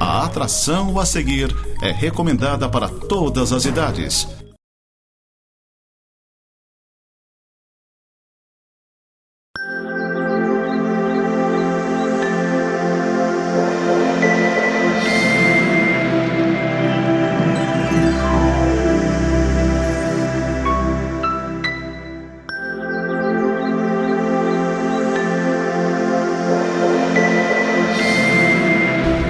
A atração a seguir é recomendada para todas as idades.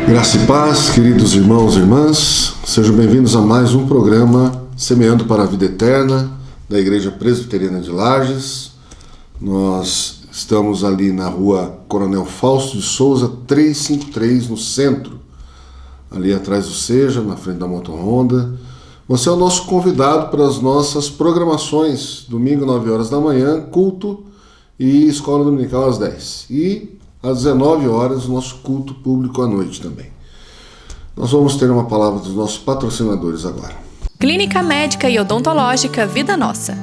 Graça e paz, queridos irmãos e irmãs, sejam bem-vindos a mais um programa Semeando para a Vida Eterna da Igreja Presbiteriana de Lages. Nós estamos ali na rua Coronel Fausto de Souza, 353, no centro, ali atrás do Seja, na frente da Moto Honda. Você é o nosso convidado para as nossas programações, domingo 9 horas da manhã, culto e escola dominical às 10. E às 19 horas, o nosso culto público à noite também. Nós vamos ter uma palavra dos nossos patrocinadores agora. Clínica Médica e Odontológica Vida Nossa.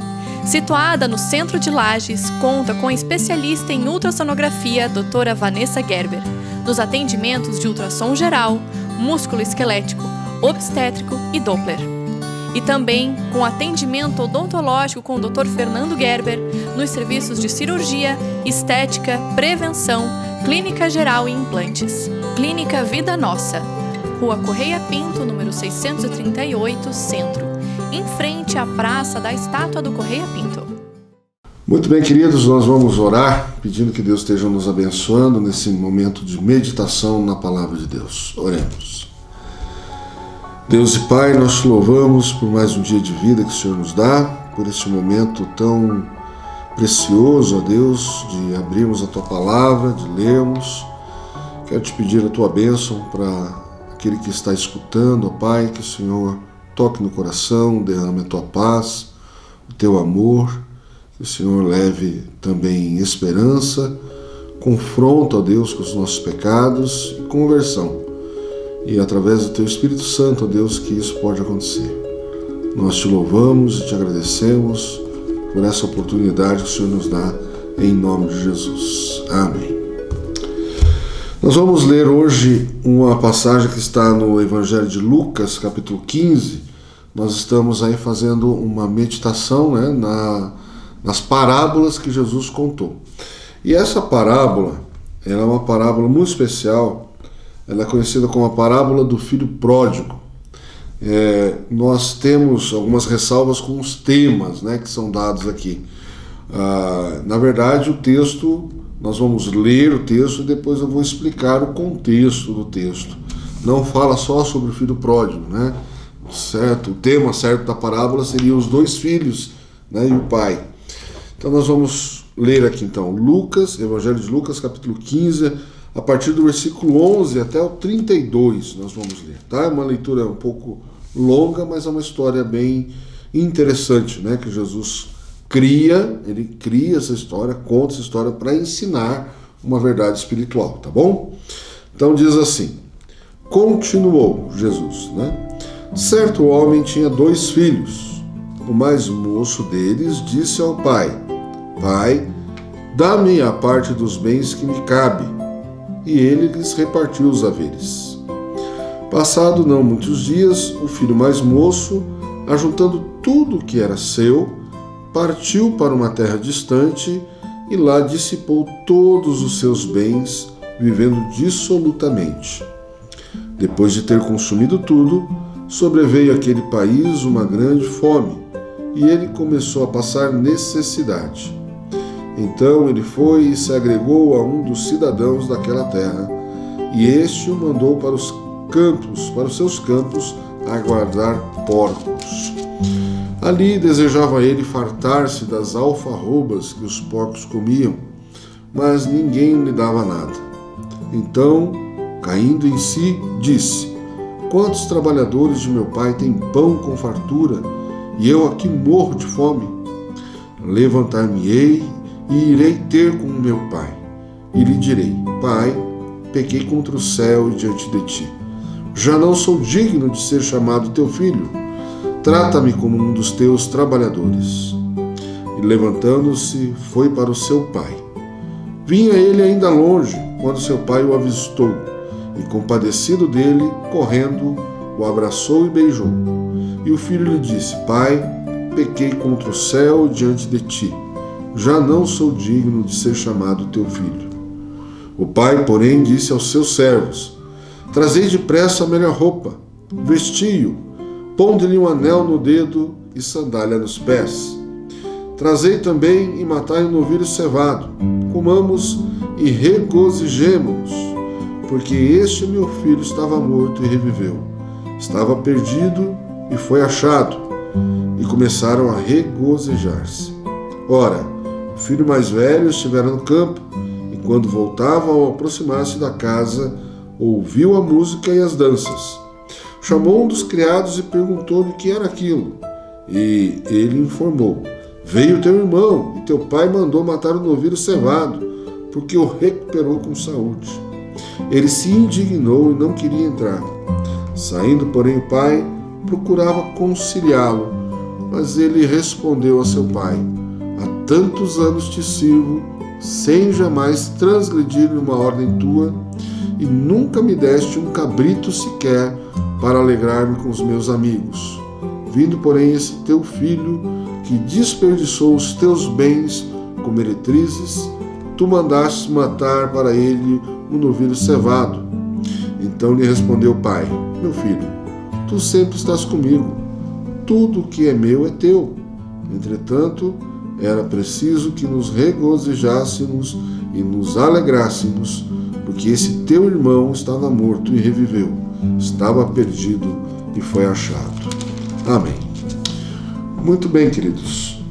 Situada no centro de Lages, conta com a especialista em ultrassonografia, doutora Vanessa Gerber, nos atendimentos de ultrassom geral, músculo esquelético, obstétrico e Doppler. E também com atendimento odontológico com o Dr. Fernando Gerber, nos serviços de cirurgia, estética, prevenção, clínica geral e implantes. Clínica Vida Nossa, Rua Correia Pinto, número 638, Centro, em frente à Praça da Estátua do Correia Pinto. Muito bem, queridos, nós vamos orar, pedindo que Deus esteja nos abençoando nesse momento de meditação na Palavra de Deus. Oremos. Deus e Pai, nós te louvamos por mais um dia de vida que o Senhor nos dá, por este momento tão precioso, ó Deus, de abrirmos a Tua Palavra, de lermos. Quero te pedir a Tua bênção para aquele que está escutando, ó Pai, que o Senhor toque no coração, derrame a Tua paz, o Teu amor, que o Senhor leve também esperança, confronto, ó Deus, com os nossos pecados e conversão. E através do Teu Espírito Santo, ó Deus, que isso pode acontecer. Nós te louvamos e te agradecemos por essa oportunidade que o Senhor nos dá, em nome de Jesus. Amém. Nós vamos ler hoje uma passagem que está no Evangelho de Lucas, capítulo 15. Nós estamos aí fazendo uma meditação, nas parábolas que Jesus contou. E essa parábola, ela é uma parábola muito especial. Ela é conhecida como a parábola do filho pródigo. Nós temos algumas ressalvas com os temas, que são dados aqui. Na verdade, o texto, nós vamos ler o texto e depois eu vou explicar o contexto do texto. Não fala só sobre o filho pródigo, certo? O tema certo da parábola seria os dois filhos, e o pai. Então nós vamos ler aqui então, Evangelho de Lucas, capítulo 15, a partir do versículo 11 até o 32, nós vamos ler, tá? É uma leitura um pouco longa, mas é uma história bem interessante, que Jesus ele cria essa história, conta essa história para ensinar uma verdade espiritual, tá bom? Então diz assim: continuou Jesus, Certo homem tinha 2 filhos. O mais moço deles disse ao pai: Pai, dá-me a parte dos bens que me cabe. E ele lhes repartiu os haveres. Passado não muitos dias, o filho mais moço, ajuntando tudo o que era seu, partiu para uma terra distante e lá dissipou todos os seus bens, vivendo dissolutamente. Depois de ter consumido tudo, sobreveio àquele país uma grande fome, e ele começou a passar necessidade. Então ele foi e se agregou a um dos cidadãos daquela terra, e este o mandou para os seus campos, a guardar porcos. Ali desejava ele fartar-se das alfarrobas que os porcos comiam, mas ninguém lhe dava nada. Então, caindo em si, disse: Quantos trabalhadores de meu pai têm pão com fartura, e eu aqui morro de fome? Levantar-me-ei e irei ter com meu pai, e lhe direi: Pai, pequei contra o céu e diante de ti. Já não sou digno de ser chamado teu filho. Trata-me como um dos teus trabalhadores. E levantando-se, foi para o seu pai. Vinha ele ainda longe, quando seu pai o avistou, e, compadecido dele, correndo, o abraçou e beijou. E o filho lhe disse: Pai, pequei contra o céu e diante de ti. Já não sou digno de ser chamado teu filho. O pai, porém, disse aos seus servos: Trazei depressa a melhor roupa, vesti-o, ponde-lhe um anel no dedo e sandália nos pés. Trazei também e matai um novilho cevado. Comamos e regozijemo-nos, porque este meu filho estava morto e reviveu. Estava perdido e foi achado. E começaram a regozijar-se. Ora, o filho mais velho estivera no campo, e quando voltava, ao aproximar-se da casa, ouviu a música e as danças. Chamou um dos criados e perguntou-lhe o que era aquilo. E ele informou: Veio teu irmão, e teu pai mandou matar o novilho cevado, porque o recuperou com saúde. Ele se indignou e não queria entrar. Saindo, porém, o pai procurava conciliá-lo, mas ele respondeu a seu pai: Há tantos anos te sirvo, sem jamais transgredir uma ordem tua, e nunca me deste um cabrito sequer para alegrar-me com os meus amigos. Vindo, porém, esse teu filho, que desperdiçou os teus bens com meretrizes, tu mandaste matar para ele um novilho cevado. Então lhe respondeu o pai: Meu filho, tu sempre estás comigo, tudo o que é meu é teu. Entretanto, era preciso que nos regozijássemos e nos alegrássemos, porque esse teu irmão estava morto e reviveu, estava perdido e foi achado. Amém. Muito bem, queridos.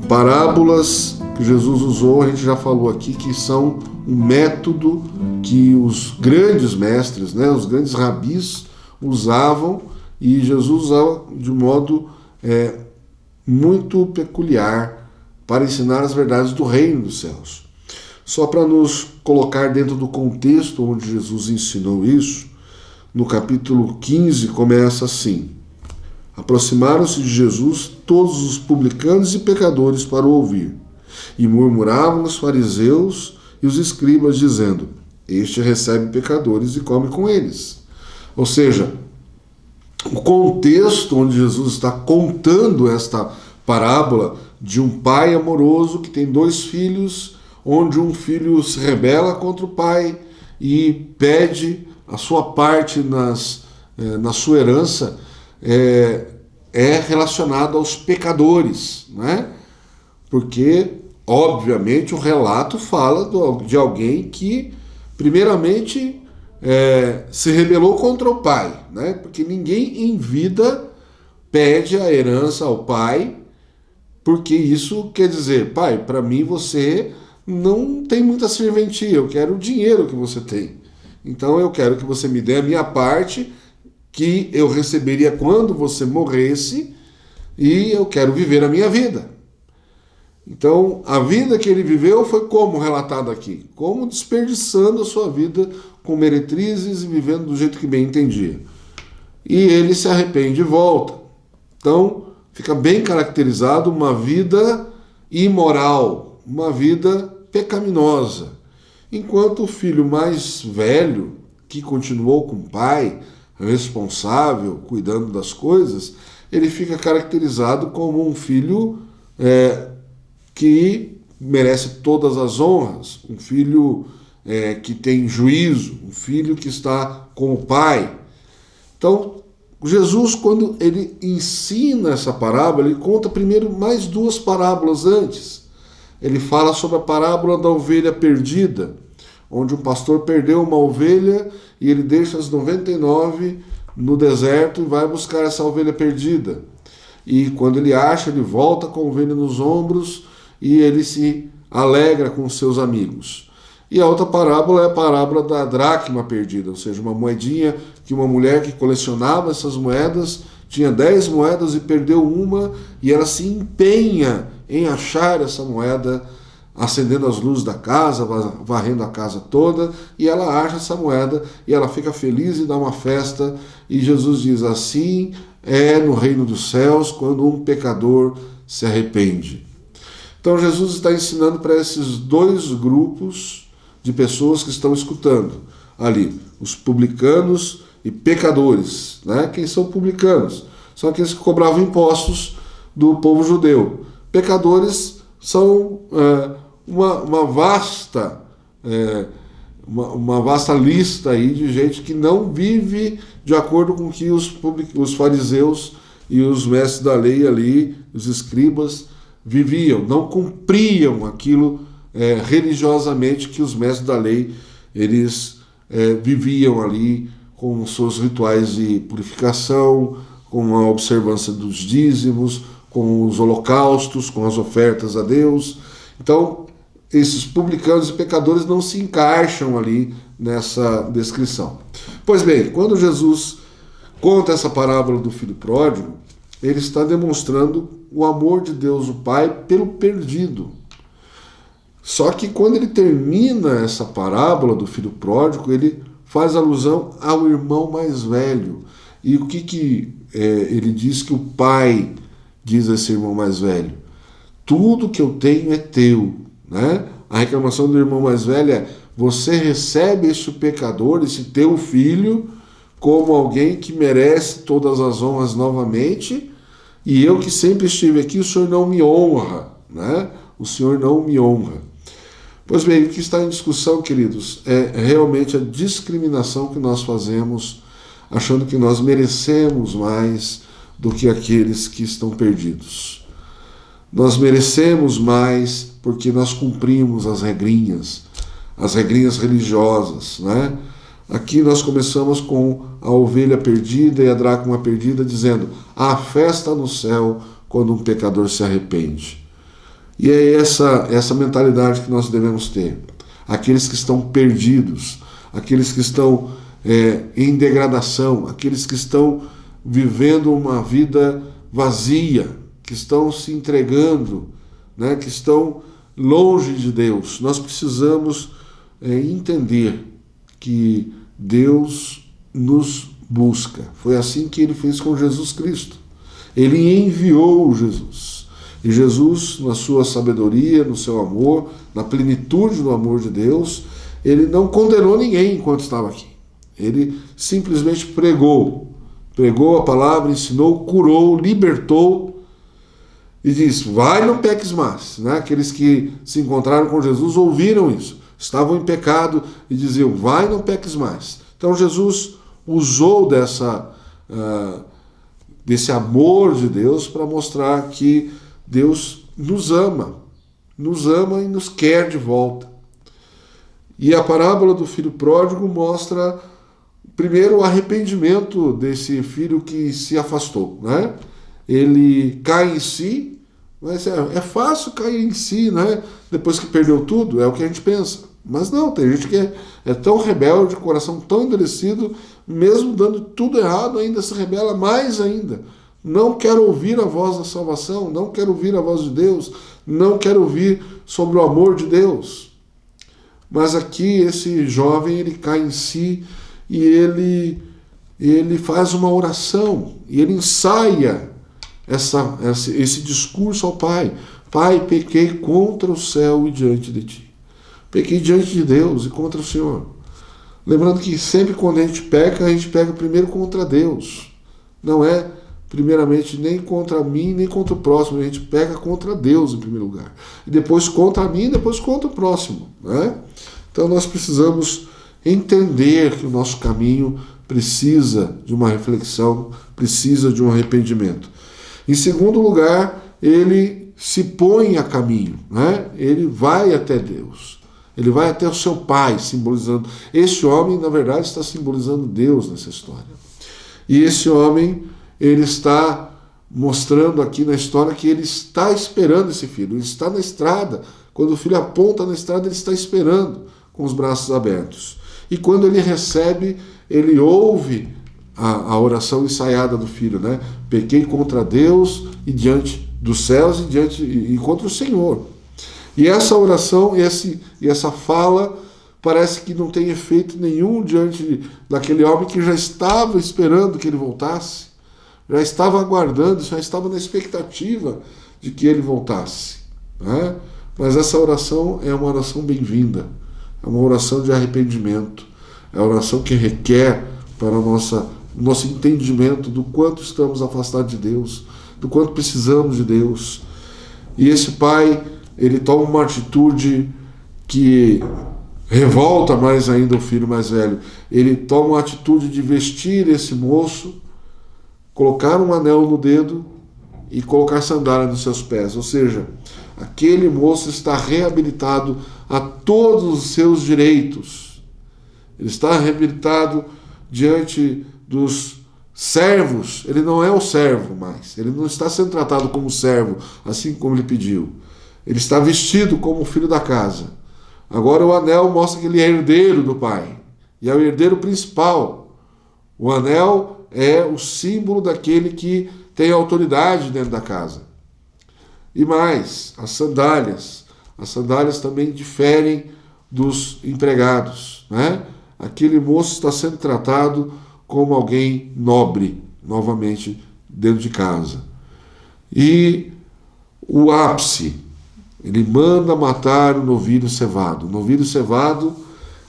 Parábolas que Jesus usou, a gente já falou aqui, que são um método que os grandes mestres, os grandes rabis usavam, e Jesus usava de modo muito peculiar para ensinar as verdades do reino dos céus. Só para nos colocar dentro do contexto onde Jesus ensinou isso, no capítulo 15 começa assim: Aproximaram-se de Jesus todos os publicanos e pecadores para o ouvir, e murmuravam os fariseus e os escribas, dizendo: Este recebe pecadores e come com eles. Ou seja, o contexto onde Jesus está contando esta parábola de um pai amoroso que tem dois filhos, onde um filho se rebela contra o pai e pede a sua parte na sua herança, é relacionado aos pecadores, né? Porque, obviamente, o relato fala de alguém que, primeiramente, se rebelou contra o pai, né? Porque ninguém em vida pede a herança ao pai, porque isso quer dizer: pai, para mim você não tem muita serventia, eu quero o dinheiro que você tem. Então eu quero que você me dê a minha parte, que eu receberia quando você morresse, e eu quero viver a minha vida. Então, a vida que ele viveu foi como relatado aqui? Como desperdiçando a sua vida com meretrizes e vivendo do jeito que bem entendia. E ele se arrepende e volta. Então, fica bem caracterizado uma vida imoral, uma vida pecaminosa. Enquanto o filho mais velho, que continuou com o pai, responsável, cuidando das coisas, ele fica caracterizado como um filho que merece todas as honras, um filho que tem juízo, um filho que está com o pai. Então, Jesus, quando ele ensina essa parábola, ele conta primeiro mais duas parábolas antes. Ele fala sobre a parábola da ovelha perdida, onde um pastor perdeu uma ovelha e ele deixa as 99 no deserto e vai buscar essa ovelha perdida. E quando ele acha, ele volta com a ovelha nos ombros e ele se alegra com os seus amigos. E a outra parábola é a parábola da dracma perdida, ou seja, uma moedinha que uma mulher que colecionava essas moedas tinha 10 moedas e perdeu uma, e ela se empenha em achar essa moeda, acendendo as luzes da casa, varrendo a casa toda, e ela acha essa moeda e ela fica feliz e dá uma festa. E Jesus diz: assim é no reino dos céus quando um pecador se arrepende. Então Jesus está ensinando para esses dois grupos de pessoas que estão escutando ali: os publicanos e pecadores. Né? Quem são publicanos? São aqueles que cobravam impostos do povo judeu. Pecadores são uma vasta lista aí de gente que não vive de acordo com o que os fariseus e os mestres da lei ali, os escribas, viviam, não cumpriam aquilo religiosamente que os mestres da lei eles viviam ali com seus rituais de purificação, com a observância dos dízimos, com os holocaustos, com as ofertas a Deus. Então, esses publicanos e pecadores não se encaixam ali nessa descrição. Pois bem, quando Jesus conta essa parábola do filho pródigo, ele está demonstrando o amor de Deus, o Pai, pelo perdido. Só que quando ele termina essa parábola do filho pródigo, ele faz alusão ao irmão mais velho. E o que ele diz que o pai diz a esse irmão mais velho? Tudo que eu tenho é teu. Né? A reclamação do irmão mais velho é: você recebe este pecador, esse teu filho, como alguém que merece todas as honras novamente, e eu que sempre estive aqui, o Senhor não me honra. Né? O Senhor não me honra. Pois bem, o que está em discussão, queridos, é realmente a discriminação que nós fazemos, achando que nós merecemos mais do que aqueles que estão perdidos. Nós merecemos mais porque nós cumprimos as regrinhas religiosas. Né? Aqui nós começamos com a ovelha perdida e a dracma perdida, dizendo: há festa no céu quando um pecador se arrepende. E é essa mentalidade que nós devemos ter. Aqueles que estão perdidos, aqueles que estão em degradação, aqueles que estão vivendo uma vida vazia, que estão se entregando, né, que estão longe de Deus. Nós precisamos entender que Deus nos busca. Foi assim que ele fez com Jesus Cristo. Ele enviou Jesus. E Jesus, na sua sabedoria, no seu amor, na plenitude do amor de Deus, ele não condenou ninguém enquanto estava aqui. Ele simplesmente pregou a palavra, ensinou, curou, libertou e disse: vai, não peques mais. Né? Aqueles que se encontraram com Jesus ouviram isso, estavam em pecado e diziam: vai, não peques mais. Então Jesus usou desse amor de Deus para mostrar que Deus nos ama e nos quer de volta. E a parábola do filho pródigo mostra, primeiro, o arrependimento desse filho que se afastou. Né? Ele cai em si, mas é fácil cair em si, né? Depois que perdeu tudo, é o que a gente pensa. Mas não, tem gente que é tão rebelde, coração tão endurecido, mesmo dando tudo errado, ainda se rebela mais ainda. Não quero ouvir a voz da salvação, não quero ouvir a voz de Deus, não quero ouvir sobre o amor de Deus. Mas aqui esse jovem, ele cai em si e ele faz uma oração, e ele ensaia esse discurso ao Pai. Pai, pequei contra o céu e diante de ti. Pequei diante de Deus e contra o Senhor. Lembrando que sempre quando a gente peca primeiro contra Deus. Não é primeiramente nem contra mim, nem contra o próximo. A gente peca contra Deus em primeiro lugar. E depois contra mim, e depois contra o próximo. Né? Então nós precisamos entender que o nosso caminho precisa de uma reflexão, precisa de um arrependimento. Em segundo lugar, ele se põe a caminho. Né? Ele vai até Deus. Ele vai até o seu Pai, simbolizando. Esse homem, na verdade, está simbolizando Deus nessa história. E esse homem, ele está mostrando aqui na história que ele está esperando esse filho. Ele está na estrada. Quando o filho aponta na estrada, ele está esperando com os braços abertos. E quando ele recebe, ele ouve a oração ensaiada do filho, né? Pequei contra Deus e diante dos céus e contra o Senhor. E essa oração e essa fala parece que não tem efeito nenhum diante daquele homem que já estava esperando que ele voltasse, já estava aguardando, já estava na expectativa de que ele voltasse. Né? Mas essa oração é uma oração bem-vinda, é uma oração de arrependimento, É a oração que requer para o nosso entendimento do quanto estamos afastados de Deus, do quanto precisamos de Deus. E esse pai, ele toma uma atitude que revolta mais ainda o filho mais velho. Ele toma uma atitude de vestir esse moço, colocar um anel no dedo e colocar sandália nos seus pés. Ou seja, aquele moço está reabilitado a todos os seus direitos. Ele está reabilitado diante dos servos. Ele não é o servo mais. Ele não está sendo tratado como servo, assim como ele pediu. Ele está vestido como filho da casa. Agora o anel mostra que ele é herdeiro do pai. E é o herdeiro principal. O anel é o símbolo daquele que tem autoridade dentro da casa. E mais, as sandálias. As sandálias também diferem dos empregados, né? Aquele moço está sendo tratado como alguém nobre, novamente, dentro de casa. E o ápice, ele manda matar o novilho cevado. O novilho cevado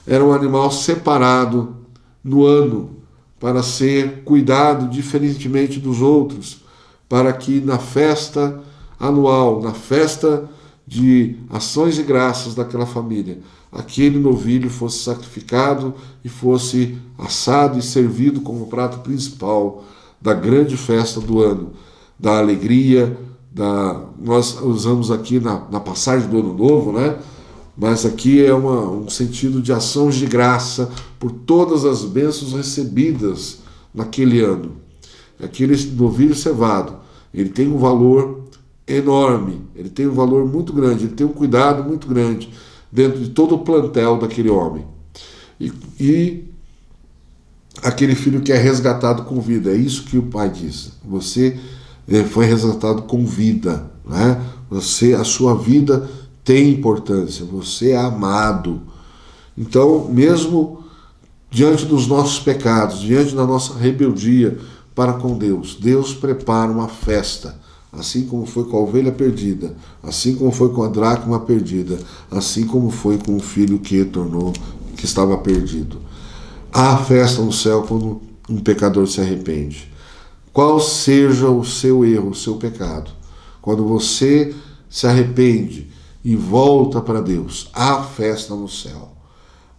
era um animal separado no ano para ser cuidado diferentemente dos outros, para que na festa anual, na festa de ações de graças daquela família, aquele novilho fosse sacrificado e fosse assado e servido como prato principal da grande festa do ano, da alegria, nós usamos aqui na passagem do Ano Novo, né? Mas aqui é um sentido de ações de graça por todas as bênçãos recebidas naquele ano. Aquele novilho cevado, ele tem um valor enorme, ele tem um valor muito grande, ele tem um cuidado muito grande dentro de todo o plantel daquele homem. E aquele filho que é resgatado com vida, é isso que o pai diz. Você foi resgatado com vida, né? A sua vida tem importância, você é amado. Então, mesmo diante dos nossos pecados, diante da nossa rebeldia para com Deus, Deus prepara uma festa, assim como foi com a ovelha perdida, assim como foi com a dracma perdida, assim como foi com o filho que estava perdido. Há festa no céu quando um pecador se arrepende. Qual seja o seu erro, o seu pecado, quando você se arrepende e volta para Deus, há festa no céu.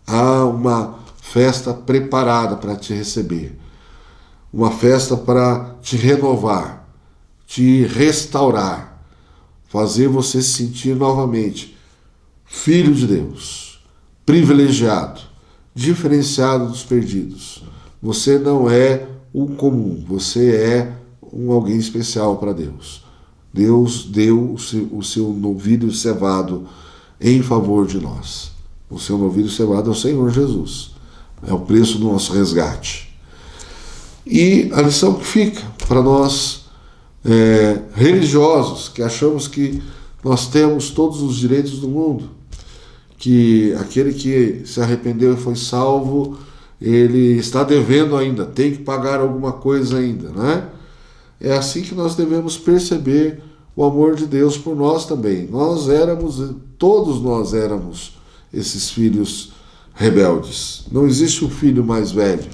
Há uma festa preparada para te receber. Uma festa para te renovar, te restaurar, fazer você se sentir novamente filho de Deus, privilegiado, diferenciado dos perdidos. Você não é o comum, você é alguém especial para Deus. Deus deu o seu novilho cevado em favor de nós. O seu novilho cevado é o Senhor Jesus. É o preço do nosso resgate. E a lição que fica para nós religiosos, que achamos que nós temos todos os direitos do mundo, que aquele que se arrependeu e foi salvo, ele está devendo ainda, tem que pagar alguma coisa ainda, né? É assim que nós devemos perceber o amor de Deus por nós também. Todos nós éramos esses filhos rebeldes. Não existe um filho mais velho.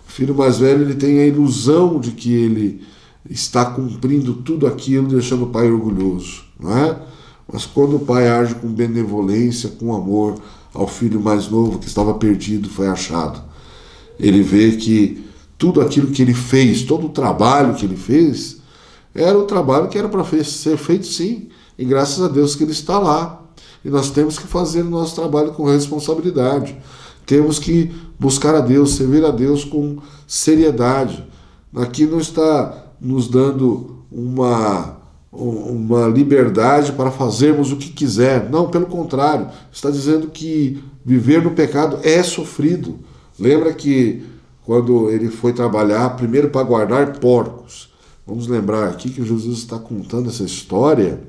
O filho mais velho, ele tem a ilusão de que ele está cumprindo tudo aquilo, deixando o pai orgulhoso, não é? Mas quando o pai age com benevolência, com amor ao filho mais novo que estava perdido, foi achado, ele vê que tudo aquilo que ele fez, todo o trabalho que ele fez, era o trabalho que era para ser feito sim, e graças a Deus que ele está lá. E nós temos que fazer o nosso trabalho com responsabilidade. Temos que buscar a Deus, servir a Deus com seriedade. Aqui não está nos dando uma liberdade para fazermos o que quiser. Não, pelo contrário, está dizendo que viver no pecado é sofrido. Lembra que quando ele foi trabalhar, primeiro para guardar porcos. Vamos lembrar aqui que Jesus está contando essa história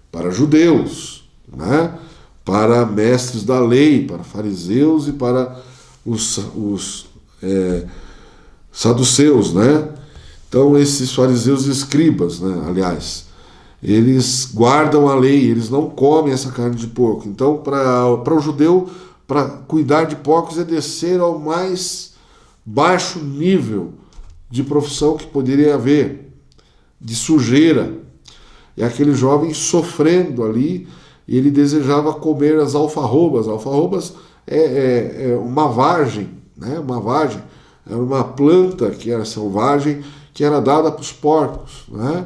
para judeus, né? Para mestres da lei, para fariseus e para os saduceus, né? Então esses fariseus e escribas, né? Aliás, eles guardam a lei, eles não comem essa carne de porco. Então para o judeu para cuidar de porcos é descer ao mais baixo nível de profissão que poderia haver, de sujeira. E aquele jovem sofrendo ali, ele desejava comer as alfarrobas. Alfarrobas é uma vagem, né? Uma vagem, é uma planta que era selvagem, que era dada para os porcos, né?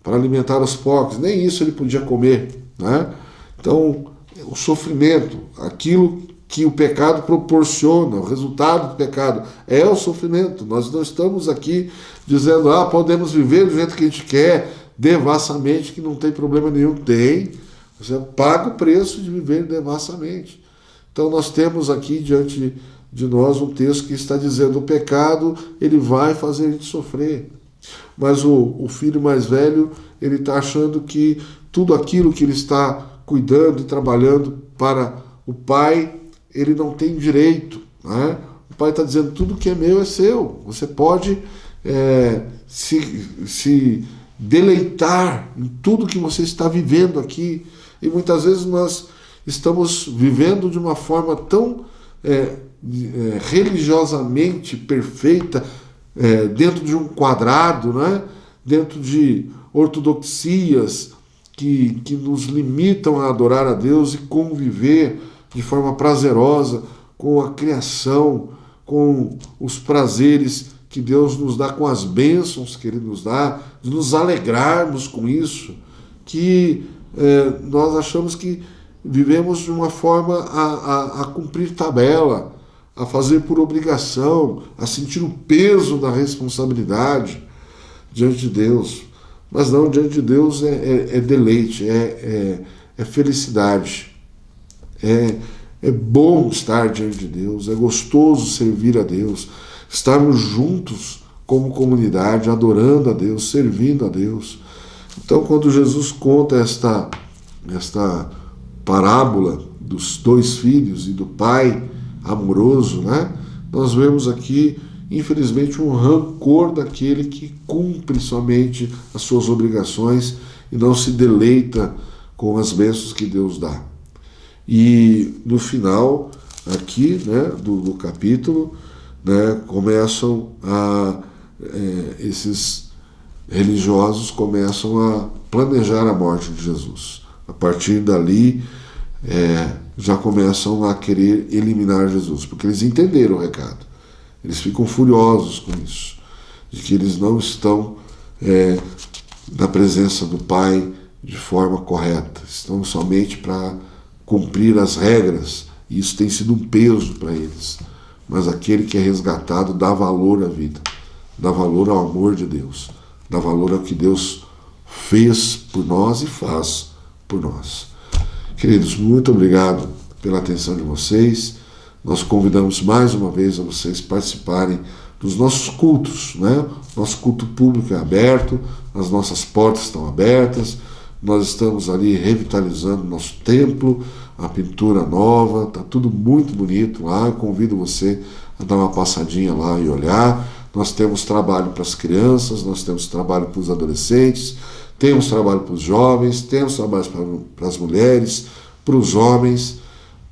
Para alimentar os porcos. Nem isso ele podia comer, né? Então, o sofrimento, aquilo que o pecado proporciona, o resultado do pecado é o sofrimento. Nós não estamos aqui dizendo, podemos viver do jeito que a gente quer, devassamente, que não tem problema nenhum. Tem. Você paga o preço de viver devassamente. Então nós temos aqui diante de nós um texto que está dizendo, o pecado, ele vai fazer a gente sofrer. Mas o filho mais velho, ele está achando que tudo aquilo que ele está cuidando e trabalhando para o pai, ele não tem direito, né? O pai está dizendo, tudo que é meu é seu. Você pode se deleitar em tudo que você está vivendo aqui. E muitas vezes nós estamos vivendo de uma forma tão religiosamente perfeita, dentro de um quadrado, né? Dentro de ortodoxias que nos limitam a adorar a Deus e conviver de forma prazerosa com a criação, com os prazeres que Deus nos dá, com as bênçãos que Ele nos dá, de nos alegrarmos com isso, que nós achamos que vivemos de uma forma a cumprir tabela, a fazer por obrigação, a sentir o peso da responsabilidade diante de Deus. Mas não, diante de Deus é deleite, é felicidade. É bom estar diante de Deus, é gostoso servir a Deus, estarmos juntos como comunidade, adorando a Deus, servindo a Deus. Então, quando Jesus conta esta parábola dos dois filhos e do pai amoroso, né? Nós vemos aqui, infelizmente, um rancor daquele que cumpre somente as suas obrigações e não se deleita com as bênçãos que Deus dá. E no final aqui, né, do capítulo, né, esses religiosos começam a planejar a morte de Jesus. A partir dali, já começam a querer eliminar Jesus, porque eles entenderam o recado. Eles ficam furiosos com isso, de que eles não estão na presença do Pai de forma correta, estão somente para cumprir as regras, e isso tem sido um peso para eles. Mas aquele que é resgatado dá valor à vida, dá valor ao amor de Deus, dá valor ao que Deus fez por nós e faz por nós. Queridos, muito obrigado pela atenção de vocês. Nós convidamos mais uma vez a vocês participarem dos nossos cultos, né? Nosso culto público é aberto, as nossas portas estão abertas, nós estamos ali revitalizando nosso templo, a pintura nova, está tudo muito bonito lá. Eu convido você a dar uma passadinha lá e olhar. Nós temos trabalho para as crianças, nós temos trabalho para os adolescentes, temos trabalho para os jovens, temos trabalho para as mulheres, para os homens,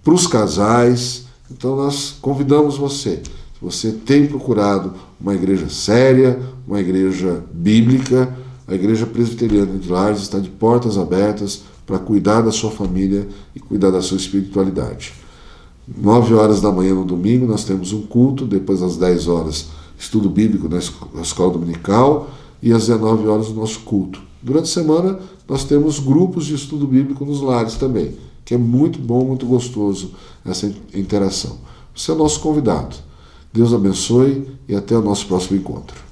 para os casais. Então nós convidamos você. Se você tem procurado uma igreja séria, uma igreja bíblica, a Igreja Presbiteriana de Lages está de portas abertas para cuidar da sua família e cuidar da sua espiritualidade. 9 horas da manhã no domingo nós temos um culto, depois às 10 horas estudo bíblico na escola dominical e às 19 horas o nosso culto. Durante a semana nós temos grupos de estudo bíblico nos lares também, que é muito bom, muito gostoso essa interação. Você é o nosso convidado. Deus abençoe e até o nosso próximo encontro.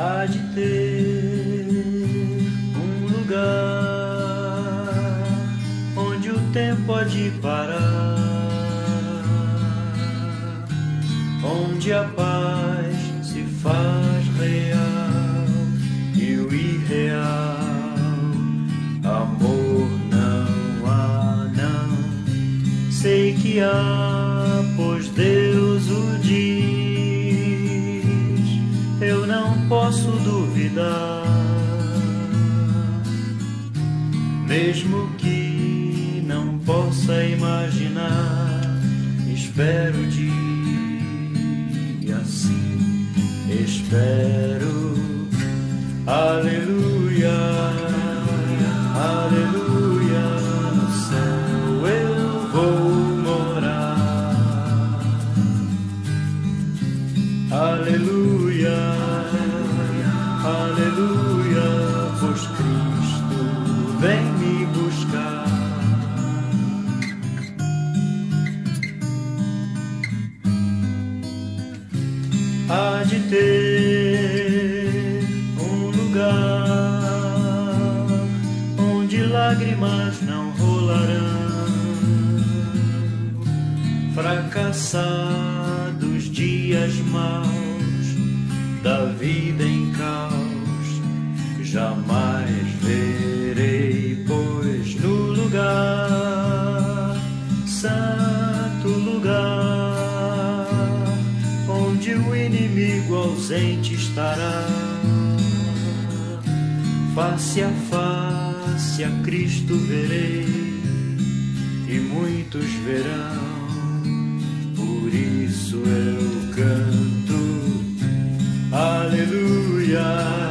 Há de ter um lugar onde o tempo há de parar, onde a paz se faz real. confiar, pois Deus o diz, eu não posso duvidar, mesmo que não possa imaginar, espero o dia assim, espero, aleluia, aleluia, no céu eu vou morar, aleluia, aleluia, pois Cristo vem me buscar. Há de ter um lugar onde lágrimas não rolarão, fracassados dias maus da vida em caos, jamais verei, pois no lugar, santo lugar, onde o inimigo ausente estará, face a face a Cristo verei, e muitos verão, por isso eu canto, aleluia.